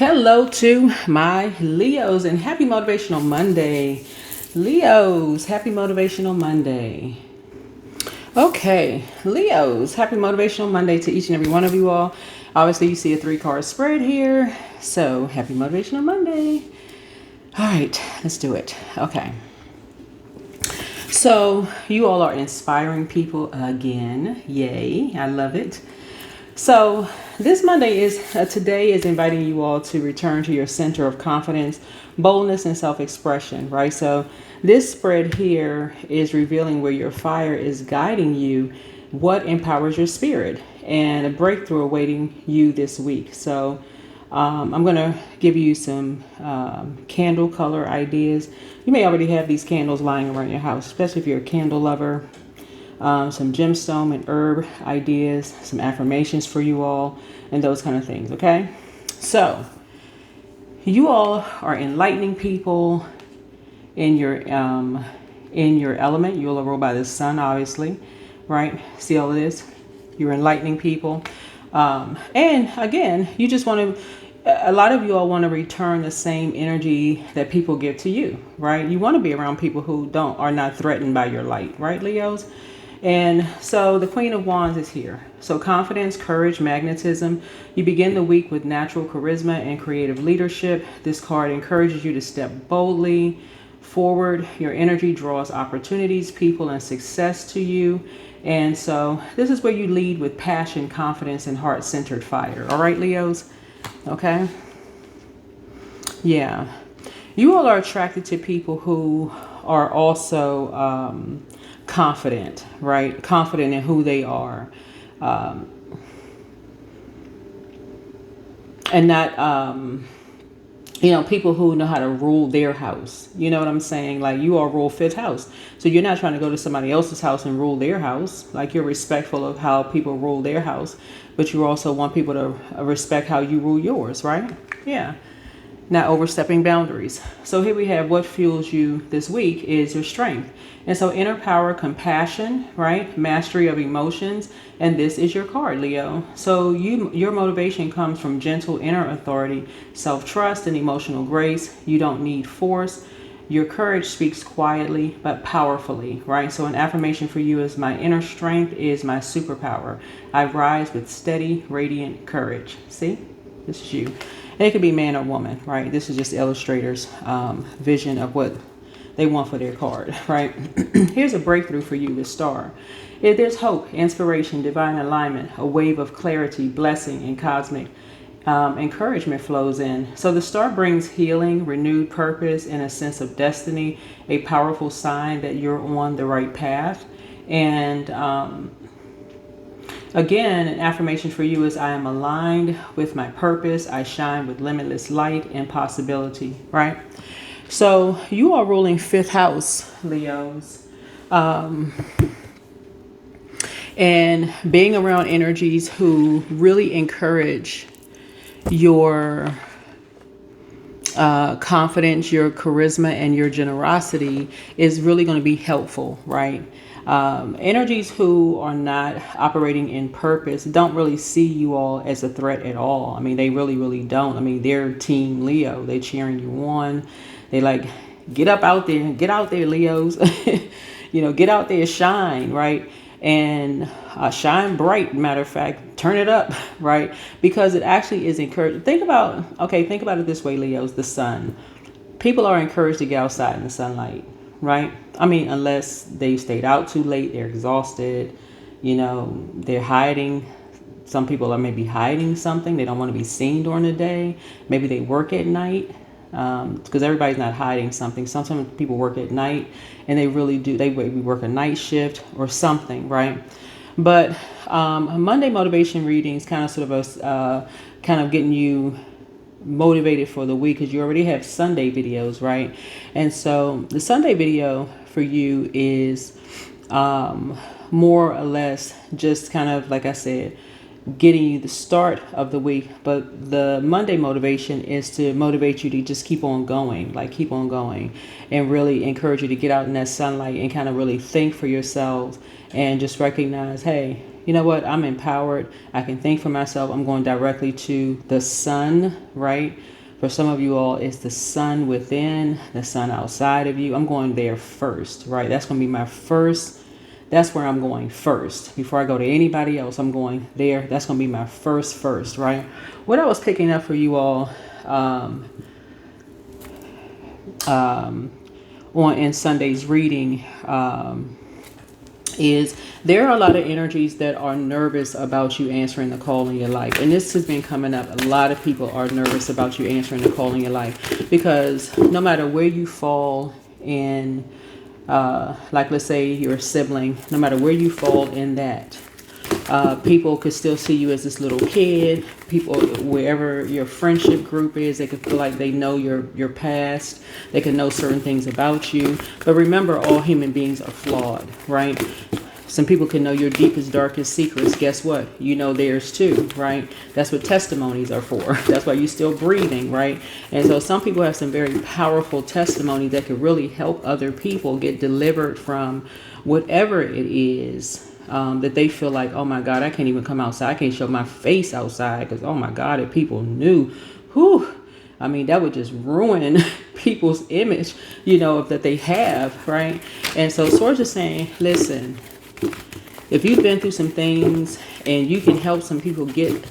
Hello to my Leos and happy Motivational Monday. Leos, happy Motivational Monday. Okay, Leos, happy Motivational Monday to each and every one of you all. Obviously, you see a 3-card spread here. So, happy Motivational Monday. All right, let's do it. Okay. So, you all are inspiring people again. Yay, I love it. So this Monday today is inviting you all to return to your center of confidence, boldness, and self-expression, right? So this spread here is revealing where your fire is guiding you, what empowers your spirit, and a breakthrough awaiting you this week. So I'm going to give you some candle color ideas. You may already have these candles lying around your house, especially if you're a candle lover. Some gemstone and herb ideas, some affirmations for you all, and those kind of things, okay? So, you all are enlightening people in your element. You all are ruled by the sun, obviously, right? See all of this? You're enlightening people. And again, you just want to, a lot of you all want to return the same energy that people give to you, right? You want to be around people who are not threatened by your light, right, Leos? And so the Queen of Wands is here. So confidence, courage, magnetism. You begin the week with natural charisma and creative leadership. This card encourages you to step boldly forward. Your energy draws opportunities, people, and success to you. And so this is where you lead with passion, confidence, and heart-centered fire. All right, Leos? Okay? Yeah. You all are attracted to people who are also confident, right? Confident in who they are. And not, people who know how to rule their house. You know what I'm saying? Like you all rule fifth house. So you're not trying to go to somebody else's house and rule their house. Like you're respectful of how people rule their house. But you also want people to respect how you rule yours, right? Yeah. Not overstepping boundaries. So here we have what fuels you this week is your strength. And so inner power, compassion, right? Mastery of emotions. And this is your card, Leo. So your motivation comes from gentle inner authority, self-trust, and emotional grace. You don't need force. Your courage speaks quietly but powerfully, right? So an affirmation for you is my inner strength is my superpower. I rise with steady, radiant courage. See? This is you. And it could be man or woman, right? This is just illustrator's vision of what they want for their card, right? Here's a breakthrough for you, the star. If there's hope, inspiration, divine alignment, a wave of clarity, blessing, and cosmic encouragement flows in. So the star brings healing, renewed purpose, and a sense of destiny, a powerful sign that you're on the right path. And again, an affirmation for you is I am aligned with my purpose. I shine with limitless light and possibility, right? So you are ruling fifth house, Leos. And being around energies who really encourage your confidence, your charisma, and your generosity is really going to be helpful, right? Energies who are not operating in purpose don't really see you all as a threat at all. I mean, they really, really don't. I mean, they're team Leo. They're cheering you on. They like, get out there, Leos. Get out there, shine, right? And shine bright, matter of fact, turn it up, right? Because it actually is encouraged. Think about it this way, Leos, the sun. People are encouraged to get outside in the sunlight, right? I mean, unless they stayed out too late, they're exhausted, they're hiding. Some people are maybe hiding something. They don't want to be seen during the day. Maybe they work at night. Because everybody's not hiding something. Sometimes people work at night and they really do. They work a night shift or something, right? But Monday motivation readings kind of getting you motivated for the week because you already have Sunday videos, right? And so the Sunday video for you is more or less just kind of, like I said, getting you the start of the week. But the Monday motivation is to motivate you to just keep on going, and really encourage you to get out in that sunlight and kind of really think for yourselves and just recognize, hey, You know what? I'm empowered. I can think for myself. I'm going directly to the sun, right? For some of you all, it's the sun within, the sun outside of you. I'm going there first, right? That's going to be my first. That's where I'm going first. Before I go to anybody else, I'm going there. That's going to be my first, right? What I was picking up for you all on in Sunday's reading is there are a lot of energies that are nervous about you answering the call in your life. And this has been coming up. A lot of people are nervous about you answering the call in your life because no matter where you fall in, like let's say you're a sibling, no matter where you fall in that, people could still see you as this little kid. People, wherever your friendship group is, they could feel like they know your past. They can know certain things about you. But remember, all human beings are flawed, right? Some people can know your deepest, darkest secrets. Guess what? You know theirs too, right? That's what testimonies are for. That's why you're still breathing, right? And so some people have some very powerful testimony that could really help other people get delivered from whatever it is that they feel like, oh my God, I can't even come outside. I can't show my face outside because, oh my God, if people knew, whew, I mean, that would just ruin people's image, that they have, right? And so Source is saying, listen, if you've been through some things and you can help some people get,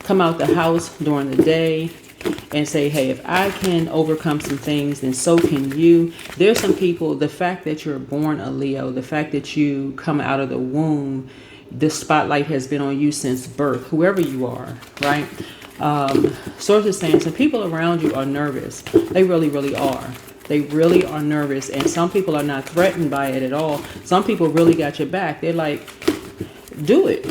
come out the house during the day and say, hey, if I can overcome some things, then so can you. There's some people, the fact that you're born a Leo, the fact that you come out of the womb, the spotlight has been on you since birth, whoever you are, right? Source is saying some people around you are nervous. They really, really are. They really are nervous. And some people are not threatened by it at all. Some people really got your back. They're like, do it.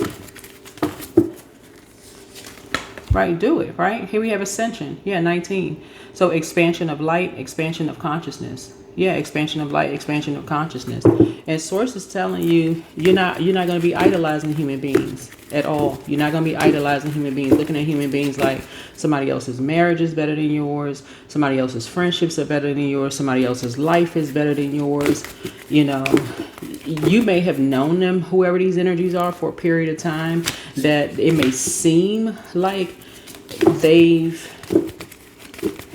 Right, do it, right? Here we have ascension. Yeah, 19. So expansion of light, expansion of consciousness. Yeah, expansion of light, expansion of consciousness. And Source is telling you, you're not going to be idolizing human beings at all. You're not going to be idolizing human beings, looking at human beings like somebody else's marriage is better than yours, somebody else's friendships are better than yours, somebody else's life is better than yours. You may have known them, whoever these energies are, for a period of time, that it may seem like they've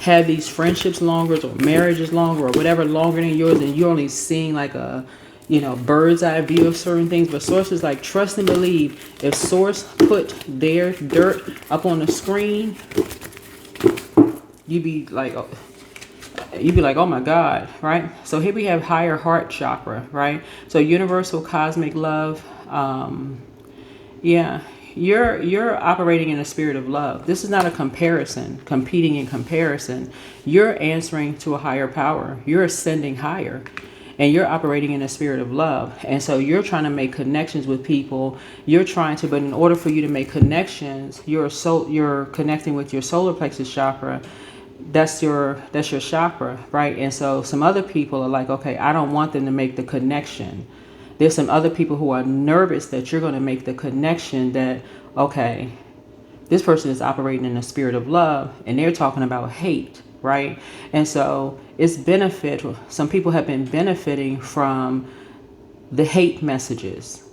had these friendships longer or marriages longer or whatever longer than yours, and you're only seeing like a bird's eye view of certain things. But Source is like, trust and believe. If Source put their dirt up on the screen, you'd be like, oh my God, right? So here we have higher heart chakra, right? So universal cosmic love. You're operating in a spirit of love. This is not a comparison, competing in comparison. You're answering to a higher power. You're ascending higher. And you're operating in a spirit of love. And so you're trying to make connections with people. But in order for you to make connections, you're connecting with your solar plexus chakra. That's your chakra, right? And so some other people are like, okay, I don't want them to make the connection. There's some other people who are nervous that you're going to make the connection that, okay, this person is operating in a spirit of love and they're talking about hate, right? And so it's benefit. Some people have been benefiting from the hate messages,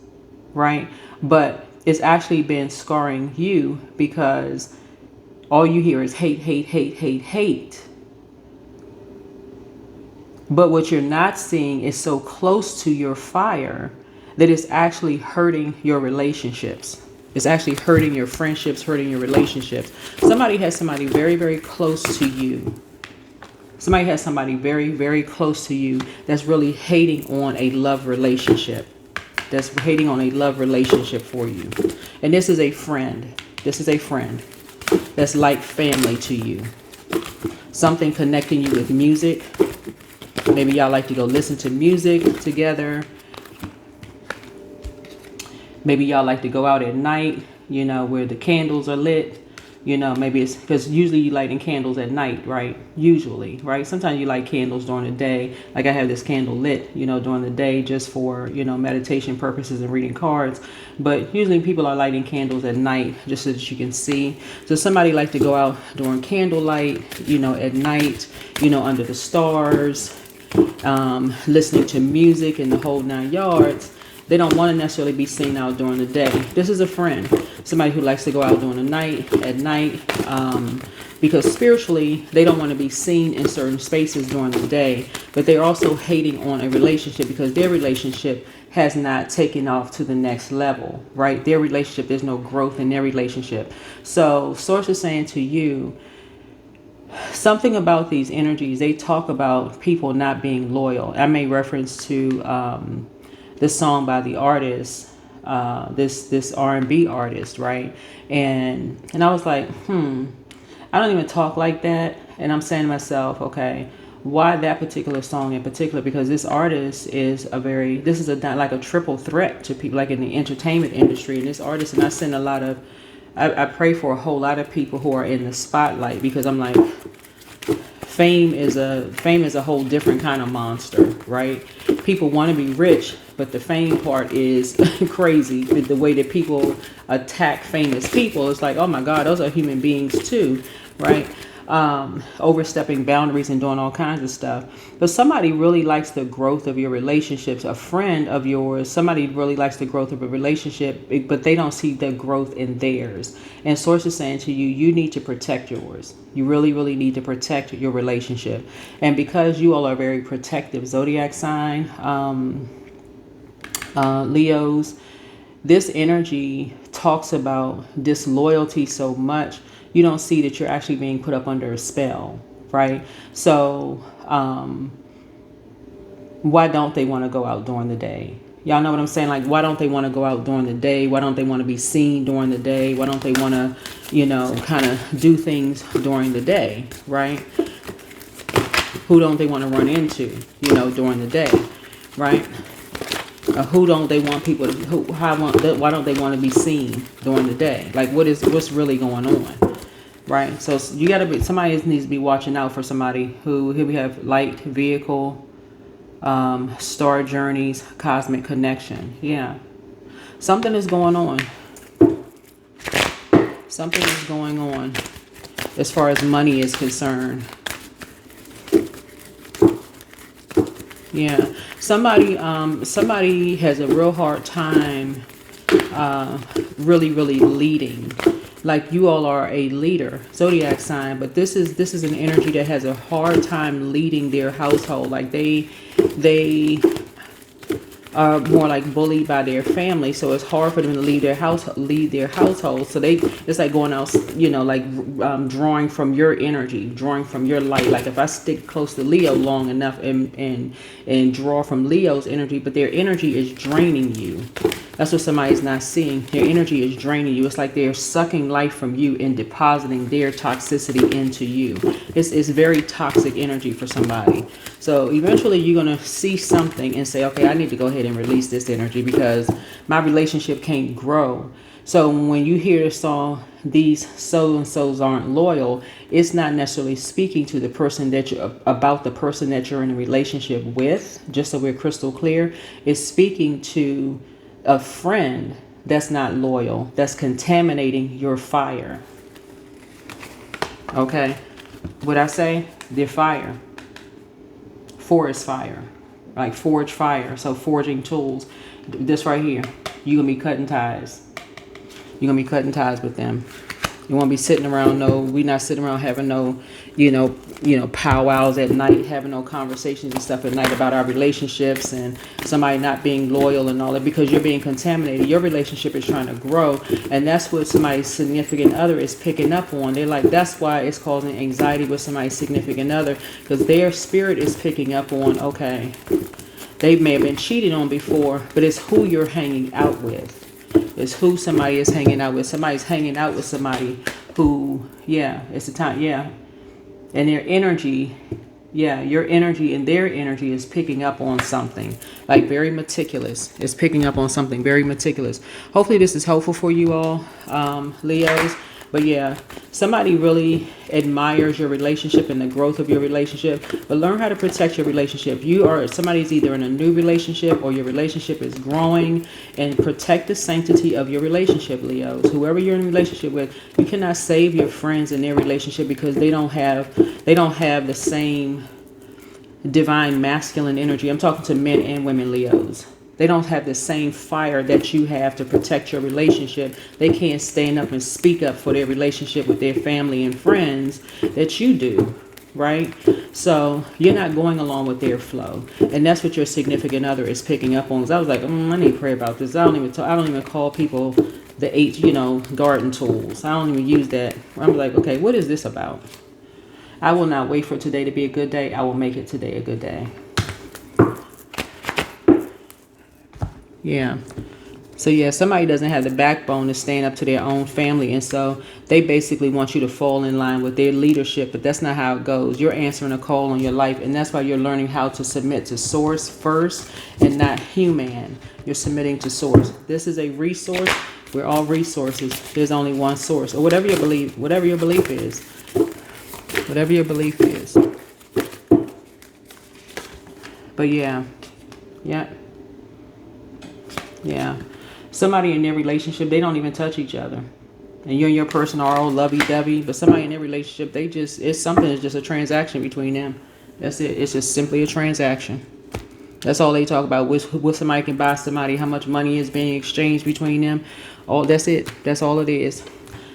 right? But it's actually been scarring you because all you hear is hate, hate, hate, hate, hate. But what you're not seeing is so close to your fire that it's actually hurting your relationships. It's actually hurting your friendships, hurting your relationships. Somebody has somebody very, very close to you. Somebody has somebody very, very close to you that's really hating on a love relationship. That's hating on a love relationship for you. And this is a friend. This is a friend that's like family to you. Something connecting you with music. Maybe y'all like to go listen to music together. Maybe y'all like to go out at night, where the candles are lit. Maybe it's because usually you lighting candles at night, right? Usually, right? Sometimes you light candles during the day. Like I have this candle lit, during the day just for, meditation purposes and reading cards. But usually people are lighting candles at night just so that you can see. So somebody like to go out during candlelight, at night, under the stars, listening to music and the whole 9 yards. they don't want to necessarily be seen out during the day. This is a friend, somebody who likes to go out during the night, at night, because spiritually they don't want to be seen in certain spaces during the day, but they're also hating on a relationship because their relationship has not taken off to the next level, right? Their relationship, there's no growth in their relationship. So source is saying to you, something about these energies, they talk about people not being loyal. I made reference to this song by the artist, this R&B artist, right? And I was like, I don't even talk like that. And I'm saying to myself, okay, why that particular song in particular? Because this artist is this is like a triple threat to people, like in the entertainment industry. And this artist, and I send a lot of, I pray for a whole lot of people who are in the spotlight, because I'm like, fame is a whole different kind of monster, right? People want to be rich, but the fame part is crazy. The way that people attack famous people, it's like, oh my God, those are human beings too, right? Overstepping boundaries and doing all kinds of stuff. But somebody really likes the growth of your relationships. A friend of yours, somebody really likes the growth of a relationship, but they don't see the growth in theirs. And source is saying to you, you need to protect yours. You really, really need to protect your relationship. And because you all are very protective zodiac sign, Leos, this energy talks about disloyalty so much, you don't see that you're actually being put up under a spell, right? So why don't they want to go out during the day? Y'all know what I'm saying? Like, why don't they want to go out during the day? Why don't they want to be seen during the day? Why don't they want to, kind of do things during the day, right? Who don't they want to run into, during the day, right? Who don't they want people to, why don't they want to be seen during the day? Like, what's really going on, right? So you got to be, somebody needs to be watching out for somebody who, here we have light vehicle, star journeys, cosmic connection. Yeah, something is going on. Something is going on as far as money is concerned. Yeah, somebody has a real hard time really leading. Like, you all are a leader, zodiac sign, but this is an energy that has a hard time leading their household. Like, they are more like bullied by their family, so it's hard for them to lead their household. So it's like going out, drawing from your energy, drawing from your light. Like, if I stick close to Leo long enough and draw from Leo's energy, but their energy is draining you. That's what somebody's not seeing. Their energy is draining you. It's like they're sucking life from you and depositing their toxicity into you. It's very toxic energy for somebody. So eventually you're going to see something and say, okay, I need to go ahead and release this energy because my relationship can't grow. So when you hear the song, these so-and-sos aren't loyal, it's not necessarily speaking to the person about the person that you're in a relationship with, just so we're crystal clear. It's speaking to a friend that's not loyal, that's contaminating your fire. Okay, what I say? They're fire. Forest fire, like forge fire. So forging tools. This right here, you're gonna be cutting ties. You're gonna be cutting ties with them. You won't be sitting around. We're not sitting around having no, powwows at night, having no conversations and stuff at night about our relationships and somebody not being loyal and all that, because you're being contaminated. Your relationship is trying to grow, and that's what somebody's significant other is picking up on. They're like, that's why it's causing anxiety with somebody's significant other, because their spirit is picking up on, okay, they may have been cheated on before, but it's who you're hanging out with. It's who somebody is hanging out with. Somebody's hanging out with somebody who, it's the time, and their energy, your energy and their energy is picking up on something, like very meticulous. It's picking up on something very meticulous. Hopefully this is helpful for you all, Leos. But somebody really admires your relationship and the growth of your relationship. But learn how to protect your relationship. Somebody's either in a new relationship or your relationship is growing, and protect the sanctity of your relationship, Leos. Whoever you're in a relationship with, you cannot save your friends in their relationship because they don't have the same divine masculine energy. I'm talking to men and women, Leos. They don't have the same fire that you have to protect your relationship. They can't stand up and speak up for their relationship with their family and friends that you do, right? So you're not going along with their flow, and that's what your significant other is picking up on. So I was like, I need to pray about this. I don't even call people the eight, garden tools. I don't even use that. I'm like, okay, what is this about? I will not wait for today to be a good day. I will make it today a good day. Yeah. So yeah, somebody doesn't have the backbone to stand up to their own family, and so they basically want you to fall in line with their leadership, but that's not how it goes. You're answering a call on your life, and that's why you're learning how to submit to source first and not human. You're submitting to source. This is a resource. We're all resources. There's only one source, or whatever your belief is. Whatever your belief is. But yeah. Somebody in their relationship, they don't even touch each other. And you and your person are all lovey-dovey, but somebody in their relationship, it's just a transaction between them. That's it. It's just simply a transaction. That's all they talk about. What somebody can buy somebody, how much money is being exchanged between them. That's it. That's all it is.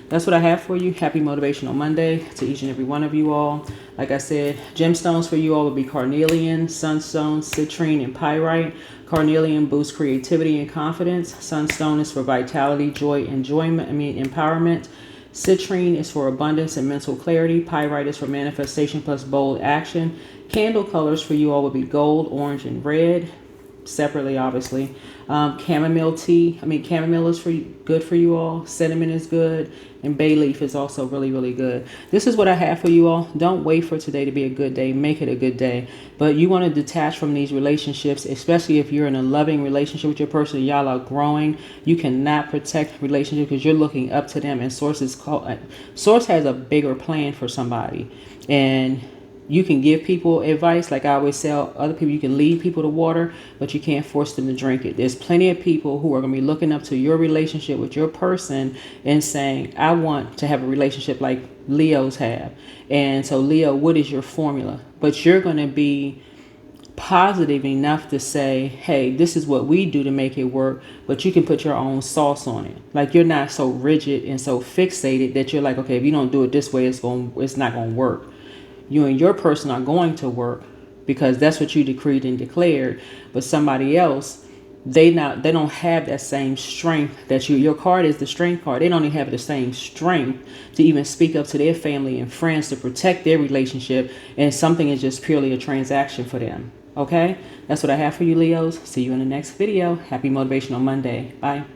That's what I have for you. Happy Motivational Monday to each and every one of you all. Like I said, gemstones for you all would be carnelian, sunstone, citrine, and pyrite. Carnelian boosts creativity and confidence. Sunstone is for vitality, joy, empowerment. Citrine is for abundance and mental clarity. Pyrite is for manifestation plus bold action. Candle colors for you all would be gold, orange, and red. Separately, obviously. Chamomile is good for you all. Cinnamon is good, and bay leaf is also really, really good. This is what I have for you all. Don't wait for today to be a good day. Make it a good day. But you want to detach from these relationships, especially if you're in a loving relationship with your person. Y'all are growing. You cannot protect relationship because you're looking up to them, and Source has a bigger plan for somebody, and you can give people advice. Like I always tell other people, you can lead people to water, but you can't force them to drink it. There's plenty of people who are going to be looking up to your relationship with your person and saying, I want to have a relationship like Leos have. And so, Leo, what is your formula? But you're going to be positive enough to say, hey, this is what we do to make it work, but you can put your own sauce on it. Like, you're not so rigid and so fixated that you're like, okay, if you don't do it this way, it's not going to work. You and your person are going to work because that's what you decreed and declared. But somebody else, they don't have that same strength that your card is the strength card. They don't even have the same strength to even speak up to their family and friends to protect their relationship. And something is just purely a transaction for them. Okay? That's what I have for you, Leos. See you in the next video. Happy Motivational Monday. Bye.